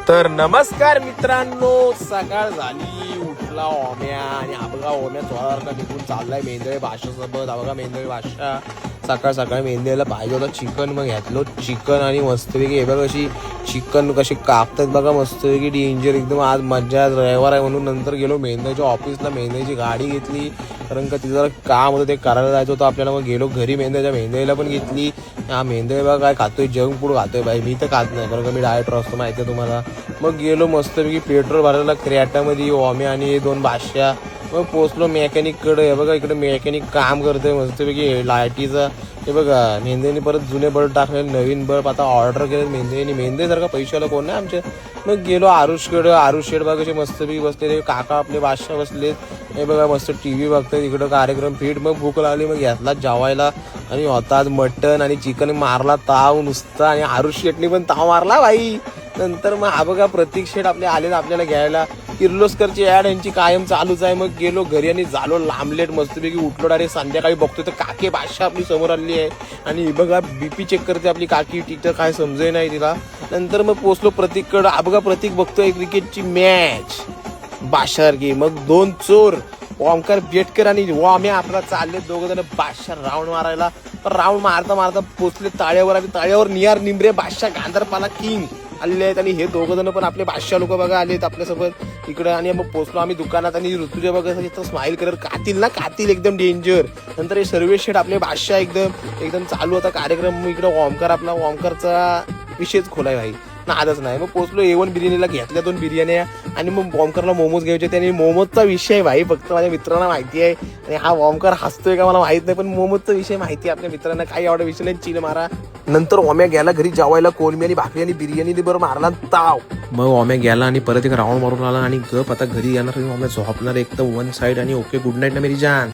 तर नमस्कार मित्रांनो, सकाळ झाली, उठला ओम्या आणि बघा ओम्या थोडा निघून चाललाय मेंदळे भाषासोबत. बघा मेंदळे भाषा सकाळ सकाळी मेंदळीला पाहिजे होता चिकन, मग घातलो चिकन आणि मस्तपैकी हे बघा कशी चिकन कशी कापतात बघा मस्तपैकी डेंजर एकदम. आज मज्जा, रविवार आहे म्हणून नंतर गेलो मेंदळच्या ऑफिसला, मेंदळीची गाडी घेतली कारण का तिथं जरा काम होतं ते करायला जायचं होतं आपल्याला. मग गेलो घरी मेंदळीला पण घेतली. हा मेंदळी बघा काय खातोय, जंक फूड खातोय भाई, मी तर खात नाही कारण का मी डाएटवर असतो माहिती आहे तुम्हाला. मग गेलो मस्तपैकी पेट्रोल भरायला क्रेटामध्ये ओम्या आणि 2 भाष्या. मग पोचलो मेकॅनिककडे. हे बघा इकडे मेकॅनिक काम करतोय मस्तपैकी लाईटीचा. हे बघा मेंदळीने परत जुने बल्ब टाकले, नवीन बल्ब आता ऑर्डर केले मेंदळीने. मेंदळीसारखा पैशाला कोण नाही आमच्या. मग गेलो आरुषकडे. आरुष शेड बघा कसे मस्तपैकी बसलेले, काका आपले भाषा बसलेत. हे बघा मस्त टीव्ही बघतात, इकडं कार्यक्रम फिट. मग भूक लागली, मग घेतला जेवायला आणि होता मटन आणि चिकन. मारला ताव नुसता आणि आरुष शेटने पण ताव मारला भाई. नंतर मग हा बघा प्रतीक शेठ आपले आले आपल्याला घ्यायला. किर्लोस्करची ऍड यांची कायम चालूच आहे. मग गेलो घरी आणि झालो लांबलेट मस्तपैकी. उठलो डायरेक्ट संध्याकाळी बघतोय तर काकी भाषा आपली समोर आली आहे आणि बघा बीपी चेक करते आपली काकी. टीचर काय समजे नाही तिला. नंतर मग पोचलो प्रतीककडं. हा बघा प्रतीक बघतोय क्रिकेटची मॅच बादशासारखी. मग 2 चोर ओमकार बेटकर आणि ओम्या आपला चालले दोघं जण बादशाह राऊंड मारायला. राऊंड मारता मारता पोचले ताळ्यावर आणि ताळ्यावर नियार निंबरे बादशाह गांधरपाला किंग आलेले आहेत. आणि हे दोघं जण पण आपले बादशाह लोक बघा आलेत आपल्यासोबत इकडे. आणि मग पोचलो आम्ही दुकानात आणि ऋतूच्या बघा स्माइल करत कातील ना कातील एकदम डेंजर. नंतर हे सर्वे शेट आपले बादशाह एकदम चालू होता कार्यक्रम. इकडे ओमकार आपला ओमकारचा विषयच खोलाय भाई, नादच नाही. मग पोचलो A1 बिर्याणीला, घेतल्या 2 बिर्याण्या आणि मग ओमकारला मोमोज घ्यायचे होते. आणि मोमोजचा विषय भाई फक्त माझ्या मित्रांना माहिती आहे. आणि हा ओमकार हसतोय का मला माहित नाही, पण मोमोजचा विषय माहिती आहे आपल्या मित्रांना. काही एवढा विषय नाही, चिल मारा. नंतर ओम्या गेला घरी जेवायला, कोलमी आणि भाकरी आणि बिर्याणी बरोबर मारला ताव. मग ओम्या गेला आणि परत एक राऊंड मारून आला आणि गप आता घरी येणार. ओम्या झोपणार एक तर 1 साइड आणि ओके गुड नाईट ना मेरी जान.